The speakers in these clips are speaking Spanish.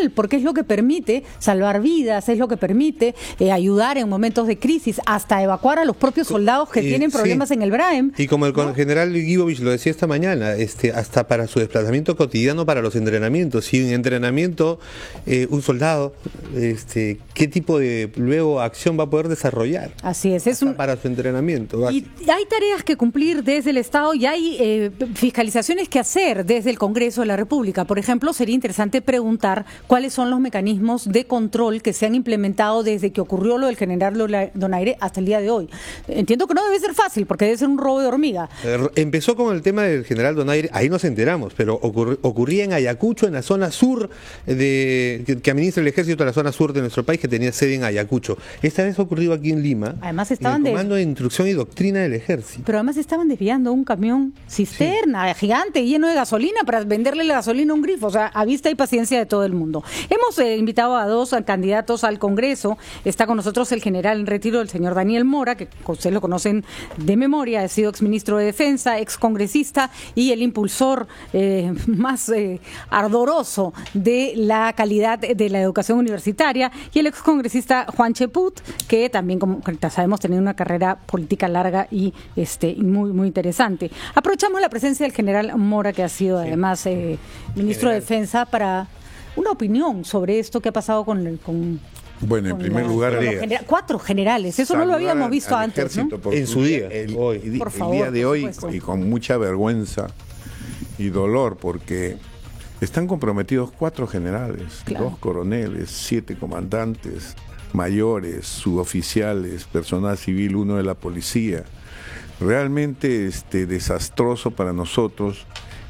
fundamental, porque es lo que permite salvar vidas, es lo que permite ayudar en momentos de crisis, hasta evacuar a los propios soldados que tienen problemas en el BRAEM. Y como el general Guibovich lo decía esta mañana, hasta para su desplazamiento cotidiano, para los entrenamientos. Si en entrenamiento un soldado, ¿qué tipo de luego acción va a poder desarrollar? Así es, para su entrenamiento. Y hay tareas que cumplir desde el Estado y hay fiscalizaciones que hacer desde el Congreso de la República. Por ejemplo, sería interesante preguntar cuáles son los mecanismos de control que se han implementado desde que ocurrió lo del general Donaire hasta el día de hoy. Entiendo que no debe ser fácil, porque debe ser un robo de hormiga. Empezó con el tema del general Donaire, ahí nos enteramos, pero ocurría en Ayacucho, en la zona sur, que administra el ejército de la zona sur de nuestro país, que tenía sede en Ayacucho. Esta vez ha ocurrido aquí en Lima, además en el Comando de Instrucción y Doctrina del Ejército. Pero además estaban desviando un camión cisterna gigante lleno de gasolina para venderle la gasolina a un grifo, o sea, a vista y paciencia de todo el mundo. Hemos invitado a dos candidatos al Congreso. Está con nosotros el general en retiro, el señor Daniel Mora, que ustedes lo conocen de memoria, ha sido exministro de Defensa, excongresista y el impulsor más ardoroso de la calidad de la educación universitaria, y el excongresista Juan Cheput, que también, como sabemos, tiene una carrera política larga y muy interesante. Aprovechamos la presencia del general Mora, que ha sido además ministro de Defensa, para una opinión sobre esto que ha pasado Bueno, en primer lugar, 4 generales, eso no lo habíamos visto antes, ¿no? En su día, el día de hoy, y con mucha vergüenza y dolor, porque están comprometidos 4 generales, 2 coroneles, 7 comandantes, mayores, suboficiales, personal civil, 1 de la policía. Realmente desastroso para nosotros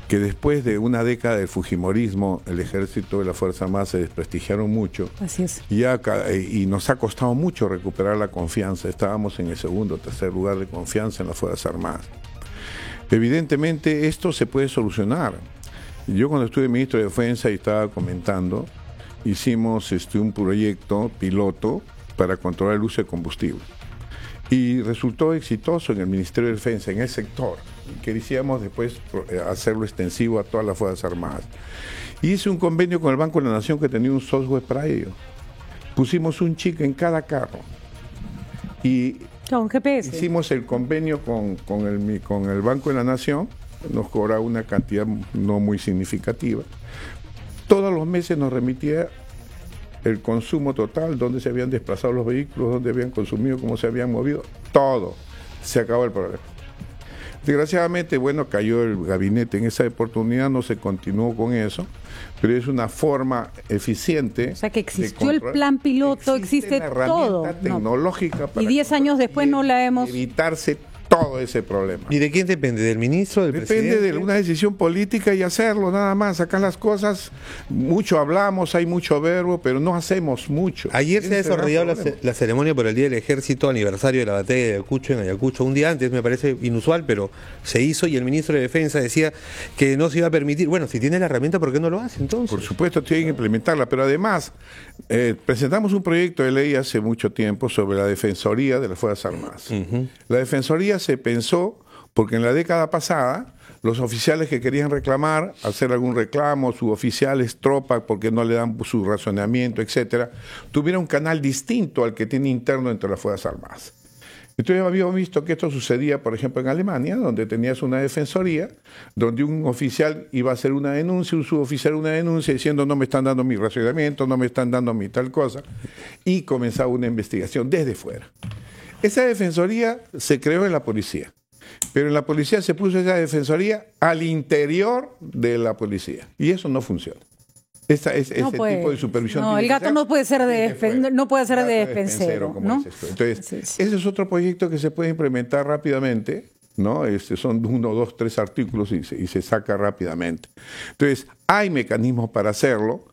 que después de una década del fujimorismo, el ejército y la Fuerza Armada se desprestigiaron mucho. Así es. Y nos ha costado mucho recuperar la confianza. Estábamos en el segundo o tercer lugar de confianza en las Fuerzas Armadas. Evidentemente esto se puede solucionar. Yo cuando estuve ministro de Defensa y estaba comentando, hicimos un proyecto piloto para controlar el uso de combustible. Y resultó exitoso en el Ministerio de Defensa, en el sector. Queríamos después hacerlo extensivo a todas las Fuerzas Armadas. Y hice un convenio con el Banco de la Nación que tenía un software para ello. Pusimos un chip en cada carro. Y con GPS. Hicimos el convenio con el Banco de la Nación, nos cobraba una cantidad no muy significativa. Todos los meses nos remitía el consumo total, dónde se habían desplazado los vehículos, dónde habían consumido, cómo se habían movido, todo. Se acabó el problema. Desgraciadamente, cayó el gabinete en esa oportunidad, no se continuó con eso, pero es una forma eficiente. O sea que existió el plan piloto, existe todo. Tecnológica para y 10 años después no la hemos... Evitarse todo ese problema. ¿Y de quién depende? ¿Del ministro, del presidente? Depende de una decisión política y hacerlo, nada más. Acá las cosas, mucho hablamos, hay mucho verbo, pero no hacemos mucho. Ayer se ha desarrollado la ceremonia por el Día del Ejército, aniversario de la batalla de Ayacucho, en Ayacucho. Un día antes, me parece inusual, pero se hizo, y el ministro de Defensa decía que no se iba a permitir. Bueno, si tiene la herramienta, ¿por qué no lo hace entonces? Por supuesto, tienen que implementarla, pero además presentamos un proyecto de ley hace mucho tiempo sobre la Defensoría de las Fuerzas Armadas. La Defensoría se pensó porque en la década pasada los oficiales que querían reclamar, hacer algún reclamo, suboficiales, tropas, porque no le dan su razonamiento, etcétera, tuvieron un canal distinto al que tiene interno entre las Fuerzas Armadas. Entonces habíamos visto que esto sucedía, por ejemplo, en Alemania, donde tenías una defensoría, donde un oficial iba a hacer una denuncia, un suboficial una denuncia, diciendo no me están dando mi razonamiento, no me están dando mi tal cosa, y comenzaba una investigación desde fuera. Esa defensoría se creó en la policía, pero en la policía se puso esa defensoría al interior de la policía, y eso no funciona. Ese tipo de supervisión. No, el gato no puede ser de despensero, ¿no? Entonces, ese es otro proyecto que se puede implementar rápidamente, ¿no? Son 1, 2, 3 artículos y se saca rápidamente. Entonces, hay mecanismos para hacerlo.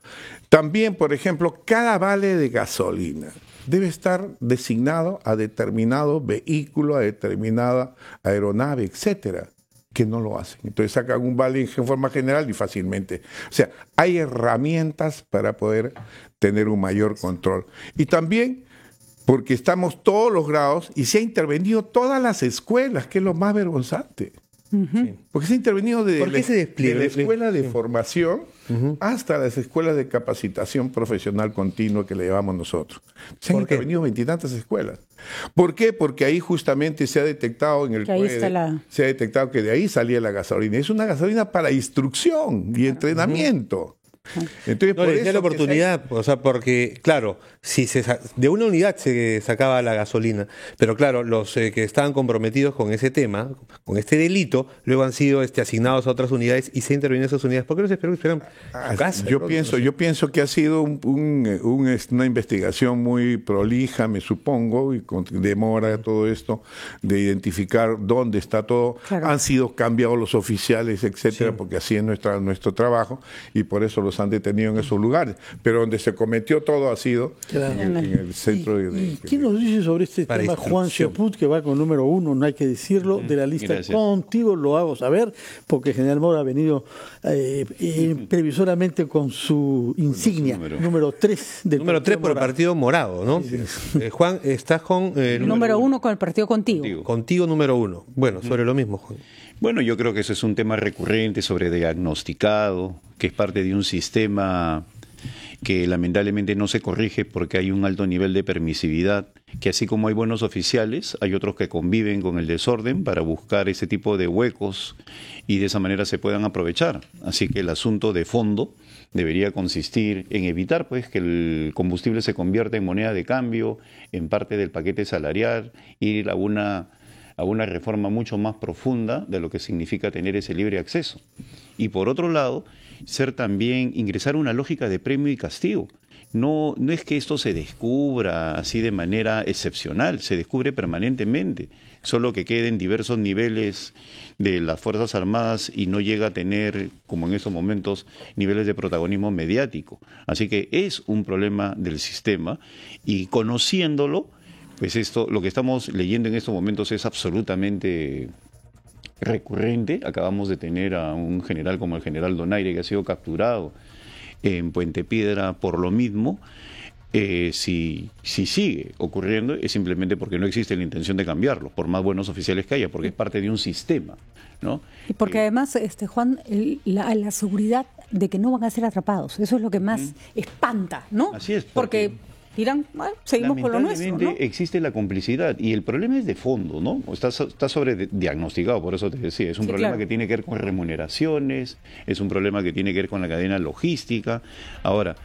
También, por ejemplo, cada vale de gasolina debe estar designado a determinado vehículo, a determinada aeronave, etcétera, que no lo hacen. Entonces sacan un vale en forma general y fácilmente. O sea, hay herramientas para poder tener un mayor control. Y también porque estamos todos los grados y se ha intervenido todas las escuelas, que es lo más vergonzante. Porque se ha intervenido de la escuela de formación hasta las escuelas de capacitación profesional continua que le llevamos nosotros. Se han intervenido 20 y tantas escuelas. ¿Por qué? Porque ahí justamente se ha detectado en el se ha detectado que de ahí salía la gasolina. Es una gasolina para instrucción y entrenamiento. Entonces, no, le la oportunidad, o sea, porque, claro, si de una unidad se sacaba la gasolina, pero claro, los que estaban comprometidos con ese tema, con este delito, luego han sido asignados a otras unidades y se intervienen esas unidades. ¿Por qué los esperan a casa? Yo pienso que ha sido una investigación muy prolija, me supongo, y con demora todo esto, de identificar dónde está todo. Claro. Han sido cambiados los oficiales, etcétera, porque así es nuestro trabajo, y por eso los han detenido en esos lugares, pero donde se cometió todo ha sido en el centro de... ¿Quién nos dice sobre este tema? Juan Chaput, que va con número 1, no hay que decirlo, de la lista. Gracias. Contigo lo hago saber, porque el general Mora ha venido previsoramente con su insignia, número 3 del número 3 por el Partido Morado, ¿no? Sí. Juan, estás con... número 1 con el Partido Contigo. Contigo número 1. Bueno, sobre lo mismo, Juan. Bueno, yo creo que eso es un tema recurrente, sobrediagnosticado, que es parte de un sistema que lamentablemente no se corrige porque hay un alto nivel de permisividad, que así como hay buenos oficiales, hay otros que conviven con el desorden para buscar ese tipo de huecos y de esa manera se puedan aprovechar. Así que el asunto de fondo debería consistir en evitar pues que el combustible se convierta en moneda de cambio, en parte del paquete salarial, ir a una reforma mucho más profunda de lo que significa tener ese libre acceso. Y por otro lado, ingresar a una lógica de premio y castigo. No es que esto se descubra así de manera excepcional, se descubre permanentemente, solo que quede en diversos niveles de las Fuerzas Armadas y no llega a tener, como en estos momentos, niveles de protagonismo mediático. Así que es un problema del sistema y conociéndolo, pues lo que estamos leyendo en estos momentos es absolutamente recurrente. Acabamos de tener a un general como el general Donaire que ha sido capturado en Puente Piedra por lo mismo. Si sigue ocurriendo es simplemente porque no existe la intención de cambiarlo, por más buenos oficiales que haya, porque es parte de un sistema, ¿no? Y porque además, Juan, la seguridad de que no van a ser atrapados, eso es lo que más espanta, ¿no? Así es. Porque dirán, bueno, seguimos con lo nuestro, ¿no? Existe la complicidad y el problema es de fondo, ¿no? Está sobrediagnosticado, por eso te decía, es un problema que tiene que ver con remuneraciones, es un problema que tiene que ver con la cadena logística. Ahora,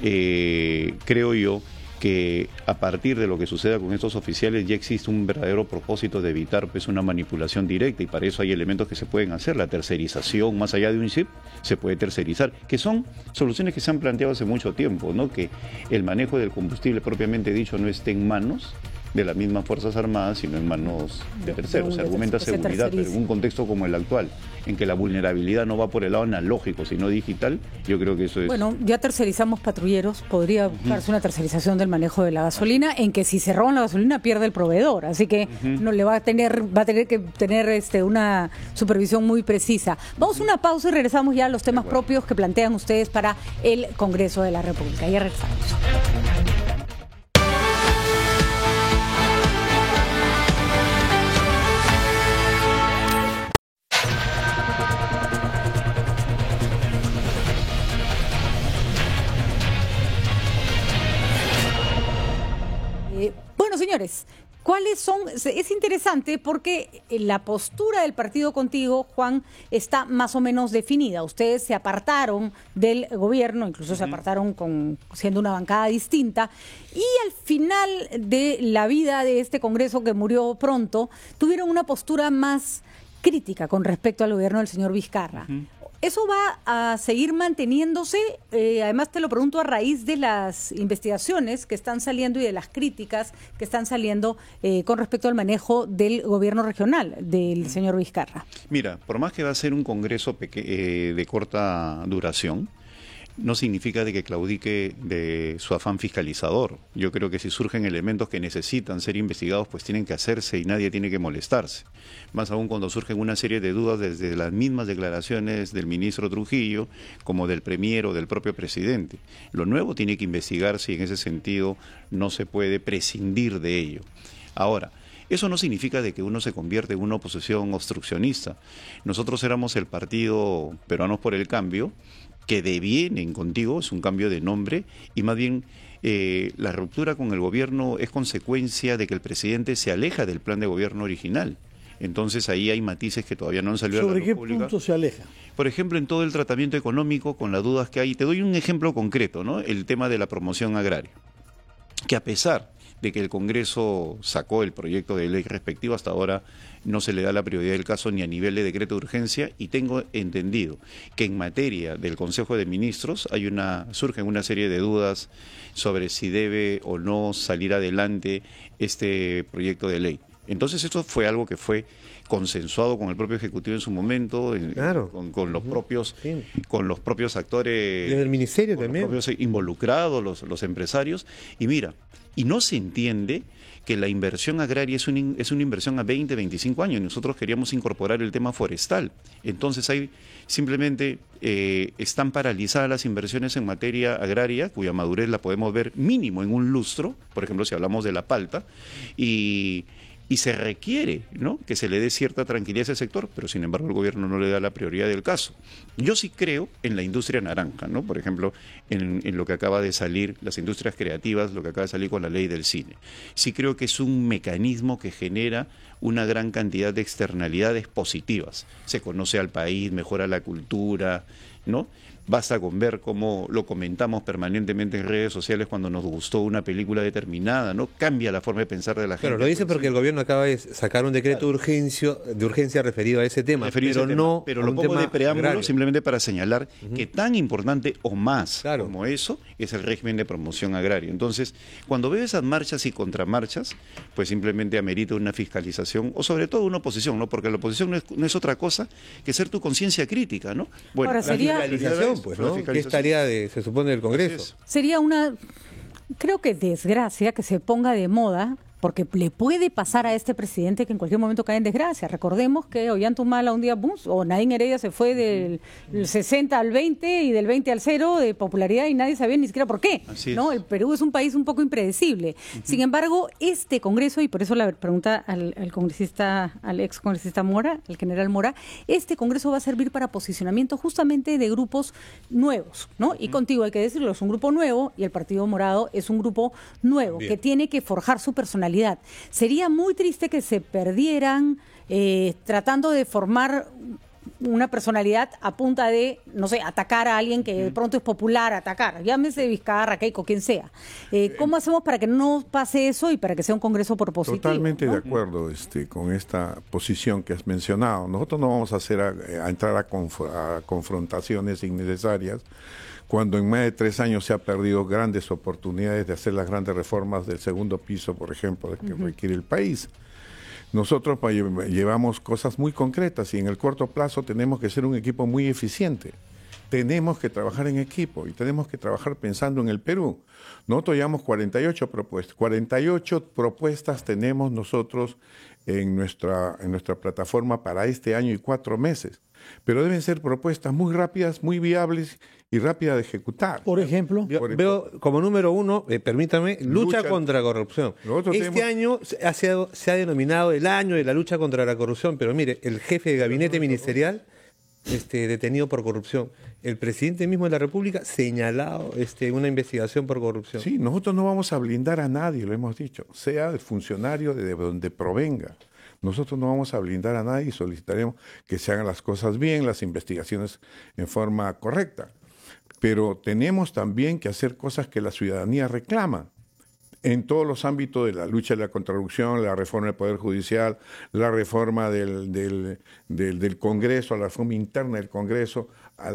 creo yo que a partir de lo que suceda con estos oficiales ya existe un verdadero propósito de evitar pues una manipulación directa y para eso hay elementos que se pueden hacer. La tercerización, más allá de un chip, se puede tercerizar, que son soluciones que se han planteado hace mucho tiempo, ¿no? Que el manejo del combustible propiamente dicho no esté en manos de las mismas Fuerzas Armadas, sino en manos de terceros. Se argumenta seguridad, pero en un contexto como el actual, en que la vulnerabilidad no va por el lado analógico, sino digital, yo creo que eso es... Bueno, ya tercerizamos patrulleros, podría buscarse una tercerización del manejo de la gasolina, en que si se roban la gasolina pierde el proveedor, así que no le va a tener que tener una supervisión muy precisa. Vamos a una pausa y regresamos ya a los temas propios que plantean ustedes para el Congreso de la República. Ya regresamos. Bueno, señores, ¿cuáles son? Es interesante porque la postura del partido Contigo, Juan, está más o menos definida. Ustedes se apartaron del gobierno, incluso se apartaron siendo una bancada distinta, y al final de la vida de este Congreso que murió pronto, tuvieron una postura más crítica con respecto al gobierno del señor Vizcarra. ¿Eso va a seguir manteniéndose? Además te lo pregunto a raíz de las investigaciones que están saliendo y de las críticas que están saliendo con respecto al manejo del gobierno regional del señor Vizcarra. Mira, por más que va a ser un congreso de corta duración, no significa de que claudique de su afán fiscalizador. Yo creo que si surgen elementos que necesitan ser investigados, pues tienen que hacerse y nadie tiene que molestarse. Más aún cuando surgen una serie de dudas desde las mismas declaraciones del ministro Trujillo, como del premier o del propio presidente. Lo nuevo tiene que investigarse y en ese sentido no se puede prescindir de ello. Ahora, eso no significa de que uno se convierte en una oposición obstruccionista. Nosotros éramos el partido Peruanos por el Cambio, que devienen contigo, es un cambio de nombre, y más bien la ruptura con el gobierno es consecuencia de que el presidente se aleja del plan de gobierno original. Entonces ahí hay matices que todavía no han salido a la luz pública. ¿Sobre qué punto se aleja? Por ejemplo, en todo el tratamiento económico, con las dudas que hay. Te doy un ejemplo concreto, ¿no? El tema de la promoción agraria, que a pesar de que el Congreso sacó el proyecto de ley respectivo, hasta ahora no se le da la prioridad del caso ni a nivel de decreto de urgencia, y tengo entendido que en materia del Consejo de Ministros surgen una serie de dudas sobre si debe o no salir adelante este proyecto de ley. Entonces esto fue algo que fue consensuado con el propio Ejecutivo en su momento, claro. con los propios actores, desde el Ministerio con también, los propios involucrados, los empresarios, y mira, y no se entiende que la inversión agraria es una inversión a 20, 25 años, y nosotros queríamos incorporar el tema forestal. Entonces hay simplemente están paralizadas las inversiones en materia agraria, cuya madurez la podemos ver mínimo en un lustro, por ejemplo, si hablamos de la palta, y se requiere, ¿no?, que se le dé cierta tranquilidad a ese sector, pero sin embargo el gobierno no le da la prioridad del caso. Yo sí creo en la industria naranja, ¿no? Por ejemplo, en lo que acaba de salir, las industrias creativas, lo que acaba de salir con la ley del cine. Sí creo que es un mecanismo que genera una gran cantidad de externalidades positivas. Se conoce al país, mejora la cultura, ¿no? Basta con ver cómo lo comentamos permanentemente en redes sociales cuando nos gustó una película determinada, ¿no? Cambia la forma de pensar de la gente. Claro, lo dice porque el gobierno acaba de sacar un decreto de urgencia referido a ese tema, pero lo pongo de preámbulo agrario, simplemente para señalar que tan importante o más como eso es el régimen de promoción agraria. Entonces, cuando veo esas marchas y contramarchas, pues simplemente amerita una fiscalización o sobre todo una oposición, ¿no? Porque la oposición no es otra cosa que ser tu conciencia crítica, ¿no? Bueno, ahora sería la fiscalización, pues, ¿no? Que es tarea se supone, del Congreso. Sería una, creo que desgracia que se ponga de moda, porque le puede pasar a este presidente que en cualquier momento cae en desgracia. Recordemos que Ollantaytamala un día, o Nadine Heredia se fue del 60 al 20 y del 20 al 0 de popularidad y nadie sabía ni siquiera por qué, ¿no? El Perú es un país un poco impredecible. Sin embargo, este Congreso, y por eso la pregunta al ex congresista Mora, al general Mora, este Congreso va a servir para posicionamiento justamente de grupos nuevos, ¿no? Y contigo hay que decirlo, es un grupo nuevo y el Partido Morado es un grupo nuevo que tiene que forjar su personalidad. Sería muy triste que se perdieran tratando de formar una personalidad a punta de, no sé, atacar a alguien que de pronto es popular, llámese Vizcarra, Keiko, quien sea. ¿Cómo hacemos para que no pase eso y para que sea un Congreso propositivo? Totalmente, ¿no?, de ¿no? acuerdo con esta posición que has mencionado. Nosotros no vamos a entrar a confrontaciones innecesarias cuando en más de 3 años se ha perdido grandes oportunidades de hacer las grandes reformas del segundo piso, por ejemplo, que requiere el país. Nosotros llevamos cosas muy concretas y en el corto plazo tenemos que ser un equipo muy eficiente. Tenemos que trabajar en equipo y tenemos que trabajar pensando en el Perú. Nosotros llevamos 48 propuestas. 48 propuestas tenemos nosotros en nuestra plataforma para este año y 4 meses. Pero deben ser propuestas muy rápidas, muy viables y rápidas de ejecutar. Por ejemplo, veo como número 1, permítame, lucha contra la corrupción. Este año se ha denominado el año de la lucha contra la corrupción, pero mire, el jefe de gabinete ministerial detenido por corrupción. El presidente mismo de la República señalado en una investigación por corrupción. Sí, nosotros no vamos a blindar a nadie, lo hemos dicho, sea el funcionario de donde provenga. Nosotros no vamos a blindar a nadie y solicitaremos que se hagan las cosas bien, las investigaciones en forma correcta. Pero tenemos también que hacer cosas que la ciudadanía reclama en todos los ámbitos de la lucha de la contracorrupción, la reforma del Poder Judicial, la reforma del Congreso, la reforma interna del Congreso, a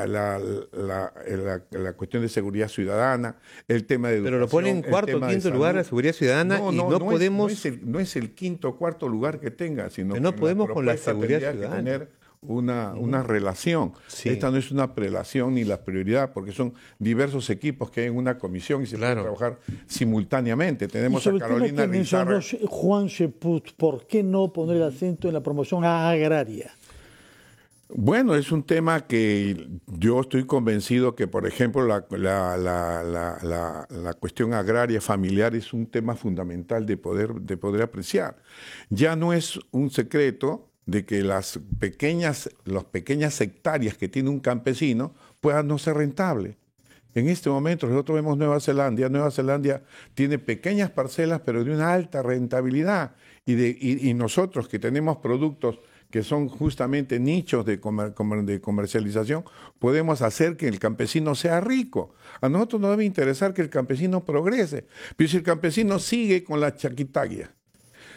la cuestión de seguridad ciudadana, el tema de educación. Pero lo pone en cuarto o quinto lugar la seguridad ciudadana no podemos... No es el quinto o cuarto lugar que tenga, sino que no podemos con la seguridad ciudadana. Tener una relación. Sí. Esta no es una prelación ni la prioridad, porque son diversos equipos que hay en una comisión y se puede trabajar simultáneamente. Tenemos a Carolina Lizarra. Juan Cheput, ¿por qué no poner el acento en la promoción agraria? Bueno, es un tema que yo estoy convencido que, por ejemplo, la cuestión agraria familiar es un tema fundamental de poder apreciar. Ya no es un secreto de que las pequeñas hectáreas que tiene un campesino puedan no ser rentables. En este momento nosotros vemos Nueva Zelanda. Nueva Zelanda tiene pequeñas parcelas pero de una alta rentabilidad y nosotros que tenemos productos que son justamente nichos de comercialización, podemos hacer que el campesino sea rico. A nosotros nos debe interesar que el campesino progrese, pero si el campesino sigue con la chaquitagia,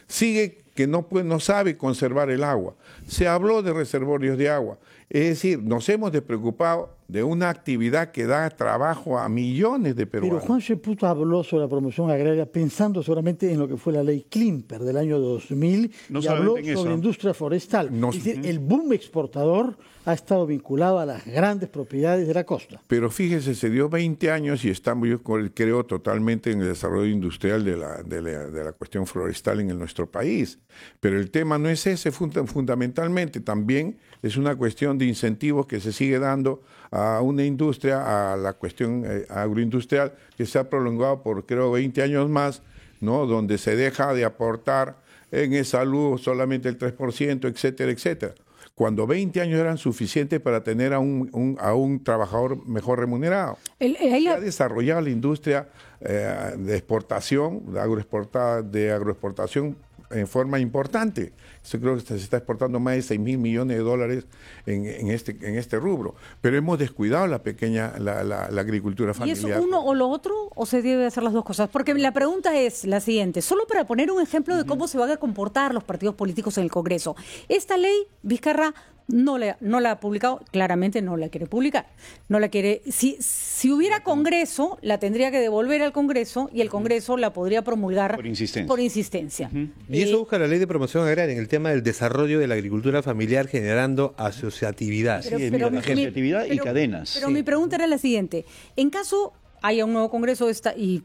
sigue que no sabe conservar el agua, se habló de reservorios de agua, es decir, nos hemos despreocupado de una actividad que da trabajo a millones de peruanos. Pero Juan Cheput habló sobre la promoción agraria pensando seguramente en lo que fue la ley Klimper del año 2000 y habló sobre industria forestal. Es decir, el boom exportador ha estado vinculado a las grandes propiedades de la costa. Pero fíjese, se dio 20 años y estamos, yo creo, totalmente en el desarrollo industrial de la cuestión forestal en nuestro país. Pero el tema no es ese fundamentalmente, también es una cuestión de incentivos que se sigue dando a una industria, a la cuestión agroindustrial, que se ha prolongado por, creo, 20 años más, ¿no? Donde se deja de aportar en salud solamente el 3%, etcétera, etcétera. Cuando 20 años eran suficientes para tener a un trabajador mejor remunerado. Se ha desarrollado la industria de exportación, de agroexportación en forma importante. Yo creo que se está exportando más de $6.000 millones en este rubro. Pero hemos descuidado la agricultura familiar. ¿Y es uno o lo otro o se debe hacer las dos cosas? Porque la pregunta es la siguiente, solo para poner un ejemplo de cómo se van a comportar los partidos políticos en el Congreso. Esta ley, Vizcarra no la ha publicado, claramente no la quiere publicar. No la quiere. Si hubiera Congreso, la tendría que devolver al Congreso y el Congreso la podría promulgar por insistencia. Y eso busca la ley de promoción agraria en el tema del desarrollo de la agricultura familiar generando asociatividad. Asociatividad y cadenas. Pero mi pregunta era la siguiente. En caso haya un nuevo Congreso y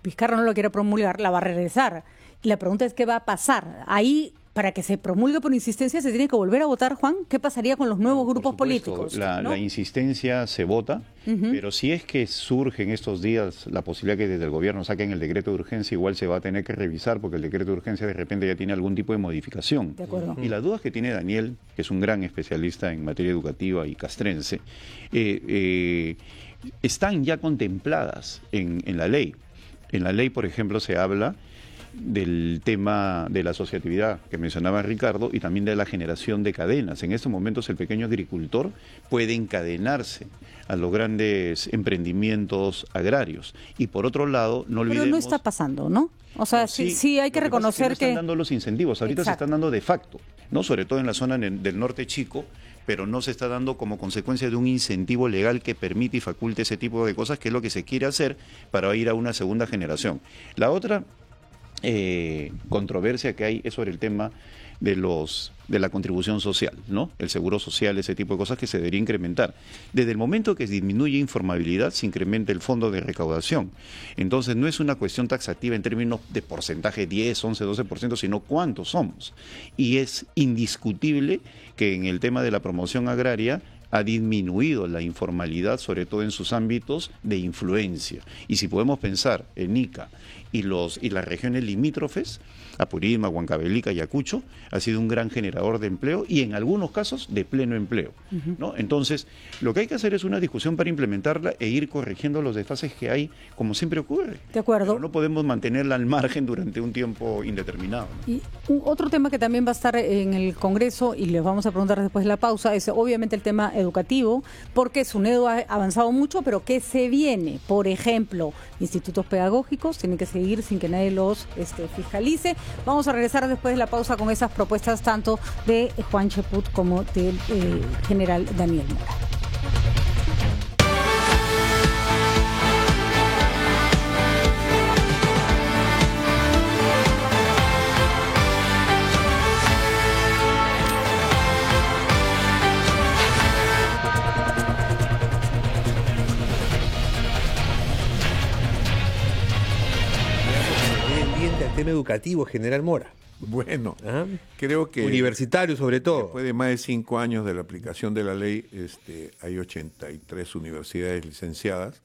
Vizcarra no lo quiere promulgar, la va a regresar. Y la pregunta es, ¿qué va a pasar? Ahí, para que se promulgue por insistencia, ¿se tiene que volver a votar, Juan? ¿Qué pasaría con los nuevos grupos políticos? La insistencia se vota, pero si es que surge en estos días la posibilidad que desde el gobierno saquen el decreto de urgencia, igual se va a tener que revisar porque el decreto de urgencia de repente ya tiene algún tipo de modificación. De acuerdo. Y las dudas que tiene Daniel, que es un gran especialista en materia educativa y castrense, están ya contempladas en la ley. En la ley, por ejemplo, se habla del tema de la asociatividad que mencionaba Ricardo y también de la generación de cadenas. En estos momentos el pequeño agricultor puede encadenarse a los grandes emprendimientos agrarios. Y por otro lado, no olvidemos... Pero no está pasando, ¿no? O sea, sí hay que reconocer que... están dando los incentivos, ahorita se están dando de facto, ¿no? Sobre todo en la zona del norte chico, pero no se está dando como consecuencia de un incentivo legal que permite y faculte ese tipo de cosas, que es lo que se quiere hacer para ir a una segunda generación. La otra controversia que hay es sobre el tema de la contribución social, ¿no? El seguro social, ese tipo de cosas que se debería incrementar. Desde el momento que disminuye informabilidad, se incrementa el fondo de recaudación. Entonces, no es una cuestión taxativa en términos de porcentaje 10, 11, 12%, sino cuántos somos. Y es indiscutible que en el tema de la promoción agraria ha disminuido la informalidad, sobre todo en sus ámbitos de influencia. Y si podemos pensar en Ica y las regiones limítrofes, Apurímac, Huancavelica, Ayacucho, ha sido un gran generador de empleo y en algunos casos de pleno empleo, ¿no? Entonces, lo que hay que hacer es una discusión para implementarla e ir corrigiendo los desfases que hay, como siempre ocurre. De acuerdo. Pero no podemos mantenerla al margen durante un tiempo indeterminado, ¿no? Y otro tema que también va a estar en el Congreso, y les vamos a preguntar después de la pausa, es obviamente el tema educativo, porque SUNEDU ha avanzado mucho, pero ¿qué se viene? Por ejemplo, institutos pedagógicos tienen que seguir sin que nadie los fiscalice. Vamos a regresar después de la pausa con esas propuestas tanto de Juan Cheput como del general Daniel Mora. Tema educativo, general Mora. Bueno, creo que... Universitario sobre todo. Después de más de 5 años de la aplicación de la ley, hay 83 universidades licenciadas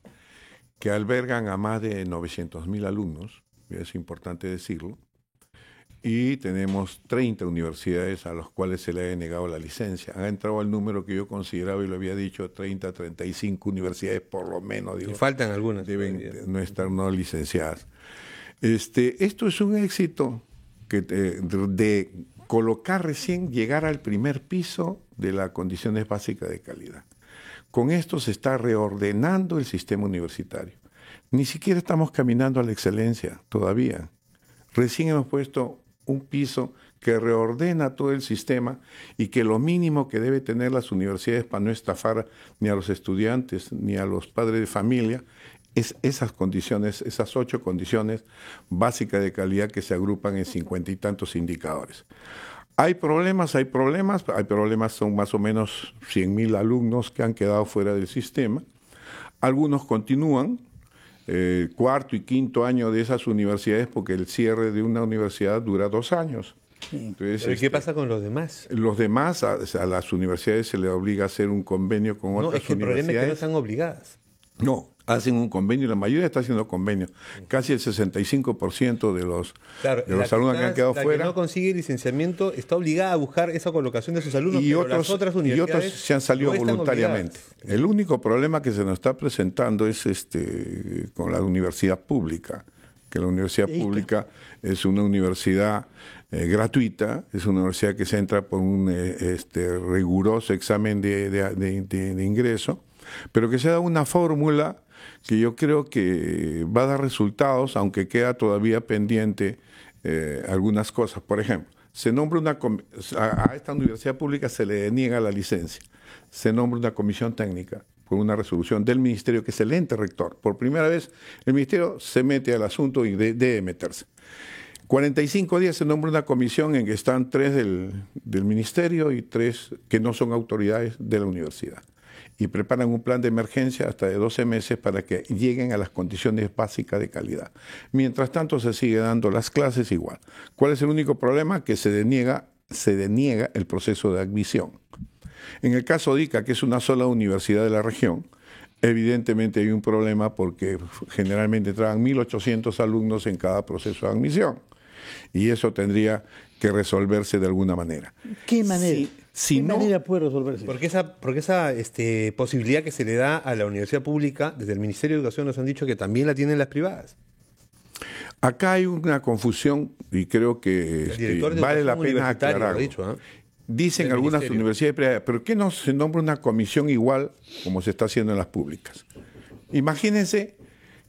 que albergan a más de 900.000 alumnos, es importante decirlo. y tenemos 30 universidades a las cuales se le ha negado la licencia. Han entrado al número que yo consideraba y lo había dicho, 30, 35 universidades por lo menos. Digo, y faltan algunas. Deben no estar no licenciadas. Esto es un éxito de colocar recién, llegar al primer piso de las condiciones básicas de calidad. Con esto se está reordenando el sistema universitario. Ni siquiera estamos caminando a la excelencia todavía. Recién hemos puesto un piso que reordena todo el sistema y que lo mínimo que debe tener las universidades para no estafar ni a los estudiantes ni a los padres de familia es esas condiciones, esas 8 condiciones básicas de calidad que se agrupan en 50 y tantos indicadores. Hay problemas, son más o menos 100.000 alumnos que han quedado fuera del sistema. Algunos continúan, cuarto y quinto año de esas universidades, porque el cierre de una universidad dura 2 años. Entonces, ¿pero qué pasa con los demás? Los demás, a las universidades se les obliga a hacer un convenio con otras universidades. No, es que el problema es que no están obligadas. No, hacen un convenio, la mayoría está haciendo convenio. Casi el 65% de los alumnos que han quedado fuera. La que no consigue licenciamiento está obligada a buscar esa colocación de sus alumnos, pero las otras universidades y otros se han salido voluntariamente. El único problema que se nos está presentando es con la universidad pública, que la universidad pública es una universidad gratuita, es una universidad que se entra por un riguroso examen de ingreso, pero que se da una fórmula que yo creo que va a dar resultados, aunque queda todavía pendiente algunas cosas. Por ejemplo, se nombra a esta universidad pública se le niega la licencia, se nombra una comisión técnica por una resolución del ministerio, que es el ente rector. Por primera vez el ministerio se mete al asunto y debe meterse. 45 días se nombra una comisión en que están 3 del ministerio y 3 que no son autoridades de la universidad. Y preparan un plan de emergencia hasta de 12 meses para que lleguen a las condiciones básicas de calidad. Mientras tanto se sigue dando las clases igual. ¿Cuál es el único problema? Que se deniega el proceso de admisión. En el caso de ICA, que es una sola universidad de la región, evidentemente hay un problema porque generalmente traen 1.800 alumnos en cada proceso de admisión. Y eso tendría que resolverse de alguna manera. ¿Qué manera? ¿Qué manera puede resolverse? Porque esa posibilidad que se le da a la universidad pública, desde el Ministerio de Educación nos han dicho que también la tienen las privadas. Acá hay una confusión y creo que vale la pena aclararlo. Dicen algunas universidades privadas, pero ¿qué no se nombra una comisión igual como se está haciendo en las públicas? Imagínense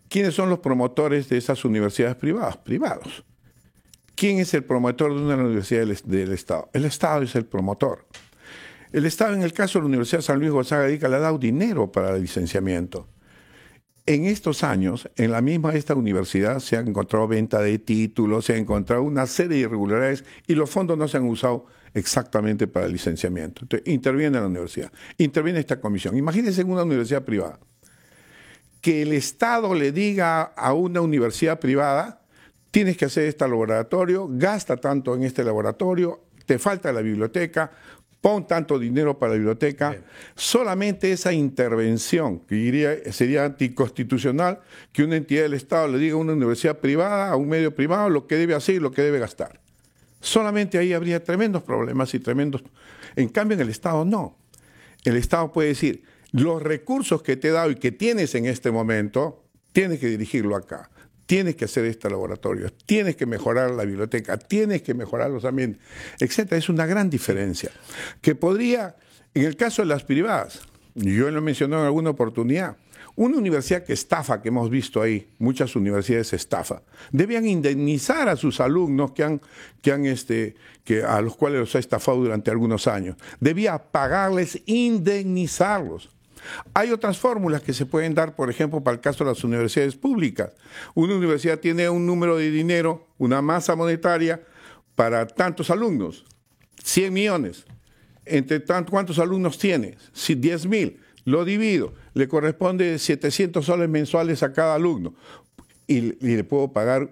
quiénes son los promotores de esas universidades privadas. Privados. ¿Quién es el promotor de una universidad del Estado? El Estado es el promotor. El Estado, en el caso de la Universidad San Luis Gonzaga de Ica, le ha dado dinero para el licenciamiento. En estos años, en la misma esta universidad se han encontrado venta de títulos, se han encontrado una serie de irregularidades y los fondos no se han usado exactamente para el licenciamiento. Entonces, interviene la universidad, interviene esta comisión. Imagínense en una universidad privada, que el Estado le diga a una universidad privada: tienes que hacer este laboratorio, gasta tanto en este laboratorio, te falta la biblioteca, pon tanto dinero para la biblioteca. Bien. Solamente esa intervención, que sería anticonstitucional, que una entidad del Estado le diga a una universidad privada, a un medio privado, lo que debe hacer y lo que debe gastar. Solamente ahí habría tremendos problemas y tremendos... En cambio, en el Estado no. El Estado puede decir: los recursos que te he dado y que tienes en este momento, tienes que dirigirlo acá. Tienes que hacer este laboratorio, tienes que mejorar la biblioteca, tienes que mejorar los ambientes, etc. Es una gran diferencia. Que podría, en el caso de las privadas, y yo lo mencioné en alguna oportunidad, una universidad que estafa, que hemos visto ahí, muchas universidades estafa, debían indemnizar a sus alumnos a los cuales los ha estafado durante algunos años. Debía pagarles, indemnizarlos. Hay otras fórmulas que se pueden dar, por ejemplo, para el caso de las universidades públicas. Una universidad tiene un número de dinero, una masa monetaria para tantos alumnos, 100 millones. ¿Cuántos alumnos tiene? Si 10.000, lo divido, le corresponde 700 soles mensuales a cada alumno. Y le puedo pagar,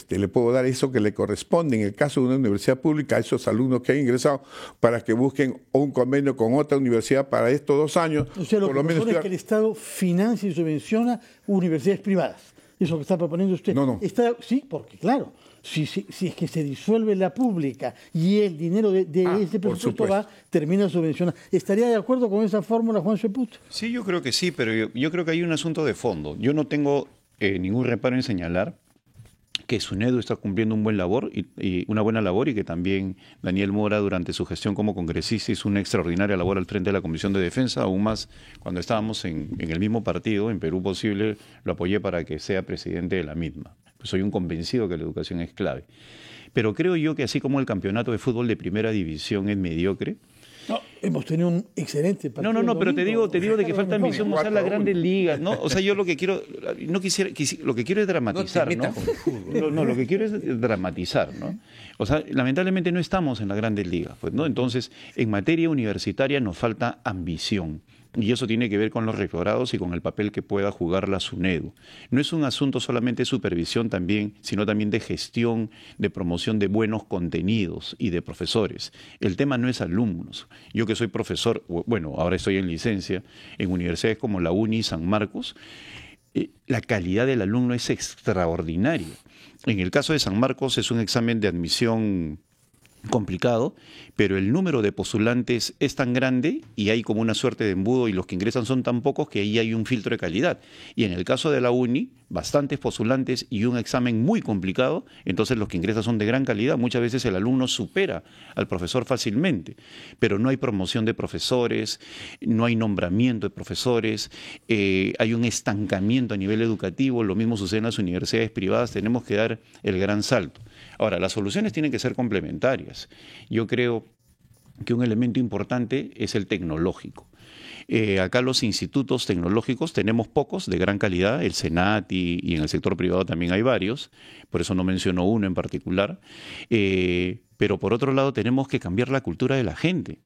le puedo dar eso que le corresponde en el caso de una universidad pública a esos alumnos que han ingresado para que busquen un convenio con otra universidad para estos 2 años. O sea, lo que es que el Estado financia y subvenciona universidades privadas. Eso que está proponiendo usted. No. Sí, porque claro, si es que se disuelve la pública y el dinero de ese presupuesto termina subvencionado. ¿Estaría de acuerdo con esa fórmula, Juan Ceput? Sí, yo creo que sí, pero yo creo que hay un asunto de fondo. Yo no tengo ningún reparo en señalar que SUNEDU está cumpliendo un buen labor y una buena labor, y que también Daniel Mora, durante su gestión como congresista, hizo una extraordinaria labor al frente de la Comisión de Defensa. Aún más cuando estábamos en el mismo partido, en Perú Posible, lo apoyé para que sea presidente de la misma. Pues soy un convencido que la educación es clave. Pero creo yo que así como el campeonato de fútbol de primera división es mediocre, no, hemos tenido un excelente partido. No, pero te digo de que falta ambición usar las grandes ligas, ¿no? O sea, yo lo que quiero, lo que quiero es dramatizar, ¿no? Lo que quiero es dramatizar, ¿no? O sea, lamentablemente no estamos en las grandes ligas, pues, ¿no? Entonces, en materia universitaria nos falta ambición. Y eso tiene que ver con los rectorados y con el papel que pueda jugar la SUNEDU. No es un asunto solamente de supervisión también, sino también de gestión, de promoción de buenos contenidos y de profesores. El tema no es alumnos. Yo que soy profesor, bueno, ahora estoy en licencia, en universidades como la UNI San Marcos, la calidad del alumno es extraordinaria. En el caso de San Marcos es un examen de admisión complicado, pero el número de postulantes es tan grande y hay como una suerte de embudo y los que ingresan son tan pocos que ahí hay un filtro de calidad. Y en el caso de la UNI, bastantes postulantes y un examen muy complicado, entonces los que ingresan son de gran calidad. Muchas veces el alumno supera al profesor fácilmente, pero no hay promoción de profesores, no hay nombramiento de profesores, hay un estancamiento a nivel educativo. Lo mismo sucede en las universidades privadas. Tenemos que dar el gran salto. Ahora, las soluciones tienen que ser complementarias. Yo creo que un elemento importante es el tecnológico. Acá los institutos tecnológicos tenemos pocos de gran calidad, el CENATI, y en el sector privado también hay varios, por eso no menciono uno en particular, pero por otro lado tenemos que cambiar la cultura de la gente.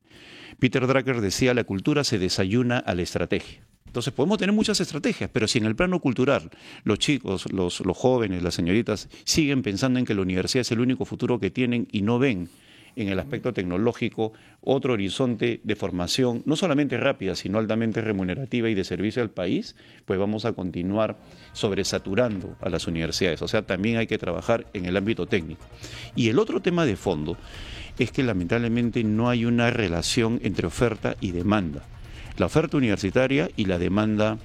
Peter Drucker decía, la cultura se desayuna a la estrategia. Entonces podemos tener muchas estrategias, pero si en el plano cultural los chicos, los jóvenes, las señoritas siguen pensando en que la universidad es el único futuro que tienen y no ven en el aspecto tecnológico otro horizonte de formación, no solamente rápida, sino altamente remunerativa y de servicio al país, pues vamos a continuar sobresaturando a las universidades. O sea, también hay que trabajar en el ámbito técnico. Y el otro tema de fondo es que lamentablemente no hay una relación entre oferta y demanda. La oferta universitaria y la demanda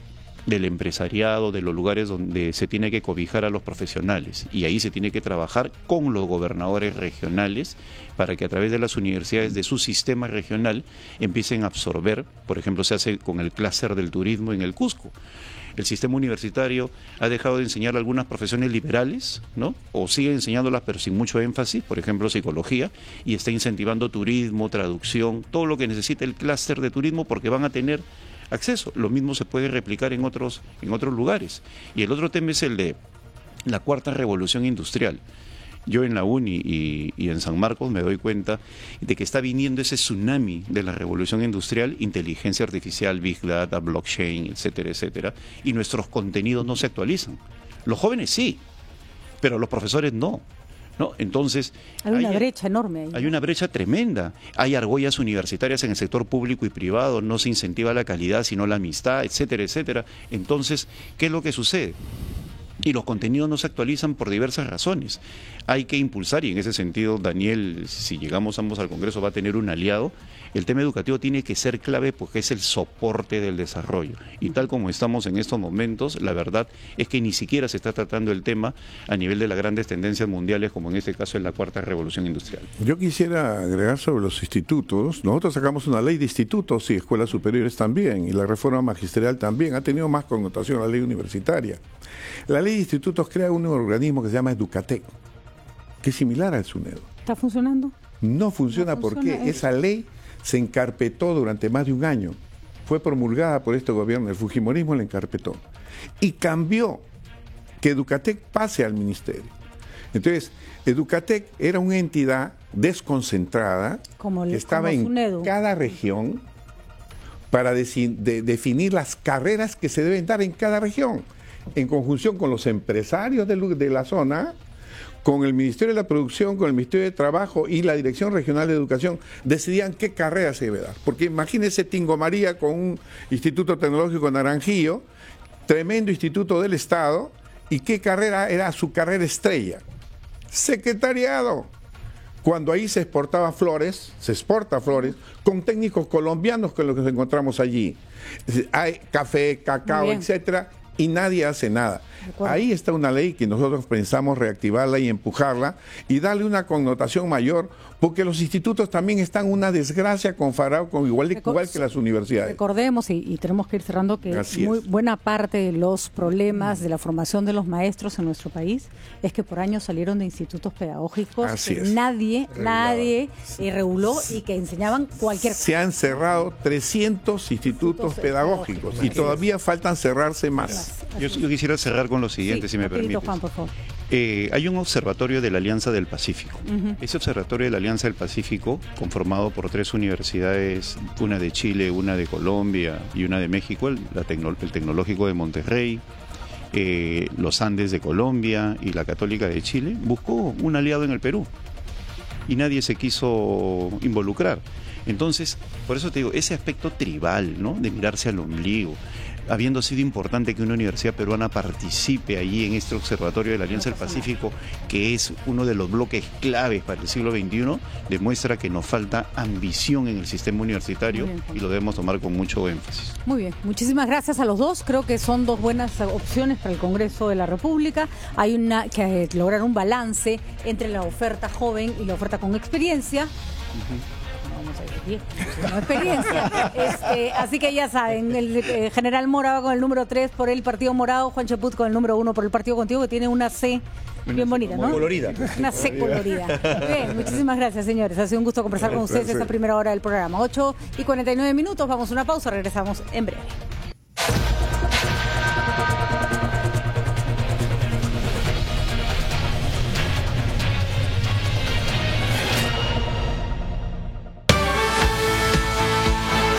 del empresariado, de los lugares donde se tiene que cobijar a los profesionales. Y ahí se tiene que trabajar con los gobernadores regionales para que a través de las universidades de su sistema regional empiecen a absorber. Por ejemplo, se hace con el clúster del turismo en el Cusco. El sistema universitario ha dejado de enseñar algunas profesiones liberales, ¿no? O sigue enseñándolas pero sin mucho énfasis, por ejemplo psicología, y está incentivando turismo, traducción, todo lo que necesita el clúster de turismo porque van a tener acceso. Lo mismo se puede replicar en otros lugares. Y el otro tema es el de la cuarta revolución industrial. Yo en la UNI y en San Marcos me doy cuenta de que está viniendo ese tsunami de la revolución industrial, inteligencia artificial, big data, blockchain, etcétera, etcétera, y nuestros contenidos no se actualizan. Los jóvenes sí, pero los profesores no. Entonces hay una brecha enorme ahí. Hay una brecha tremenda. Hay argollas universitarias en el sector público y privado, no se incentiva la calidad, sino la amistad, etcétera, etcétera. Entonces, ¿qué es lo que sucede? Y los contenidos no se actualizan por diversas razones. Hay que impulsar, y en ese sentido Daniel, si llegamos ambos al Congreso, va a tener un aliado. El tema educativo tiene que ser clave porque es el soporte del desarrollo. Y tal como estamos en estos momentos, la verdad es que ni siquiera se está tratando el tema a nivel de las grandes tendencias mundiales, como en este caso en la cuarta revolución industrial. Yo quisiera agregar sobre los institutos. Nosotros sacamos una ley de institutos y escuelas superiores también, y la reforma magisterial también. Ha tenido más connotación la ley universitaria. La ley de institutos crea un organismo que se llama Educatec, que es similar al SUNEDU. ¿Está funcionando? No funciona porque esa ley se encarpetó durante más de un año. Fue promulgada por este gobierno, el fujimorismo la encarpetó. Y cambió que Educatec pase al ministerio. Entonces, Educatec era una entidad desconcentrada que estaba en SUNEDU. Cada región para definir las carreras que se deben dar en cada región, en conjunción con los empresarios de la zona, con el Ministerio de la Producción, con el Ministerio de Trabajo y la Dirección Regional de Educación, decidían qué carrera se debe dar. Porque imagínense Tingo María con un Instituto Tecnológico Naranjillo, tremendo instituto del Estado, y qué carrera era su carrera estrella. secretariado. Cuando ahí se exporta flores, con técnicos colombianos que es lo que encontramos allí. Hay café, cacao, etcétera, y nadie hace nada. Ahí está una ley que nosotros pensamos reactivarla y empujarla y darle una connotación mayor, porque los institutos también están una desgracia igual que las universidades. Recordemos, y tenemos que ir cerrando, que muy buena parte de los problemas de la formación de los maestros en nuestro país es que por años salieron de institutos pedagógicos que nadie reguló y que enseñaban cualquier cosa. Se han cerrado 300 institutos pedagógicos y todavía faltan cerrarse más. Yo quisiera cerrar con lo siguiente, si me permites. Juan, por favor. Hay un observatorio de la Alianza del Pacífico. Ese observatorio de la Alianza del Pacífico, conformado por 3 universidades, una de Chile, una de Colombia y una de México, el Tecnológico de Monterrey, los Andes de Colombia y la Católica de Chile, buscó un aliado en el Perú y nadie se quiso involucrar. Entonces, por eso te digo, ese aspecto tribal, ¿no?, de mirarse al ombligo, habiendo sido importante que una universidad peruana participe allí en este observatorio de la Alianza del Pacífico, que es uno de los bloques claves para el siglo XXI, demuestra que nos falta ambición en el sistema universitario y lo debemos tomar con mucho énfasis. Muy bien, muchísimas gracias a los dos. Creo que son 2 buenas opciones para el Congreso de la República. Hay que lograr un balance entre la oferta joven y la oferta con experiencia. Experiencia. Así que ya saben, el general Mora va con el número 3 por el Partido Morado, Juan Chaput con el número 1 por el Partido Contigo, que tiene una C bien bonita, ¿no? Colorida. Una C colorida. Bien, muchísimas gracias, señores. Ha sido un gusto conversar con ustedes esta primera hora del programa. 8:49, vamos a una pausa, regresamos en breve.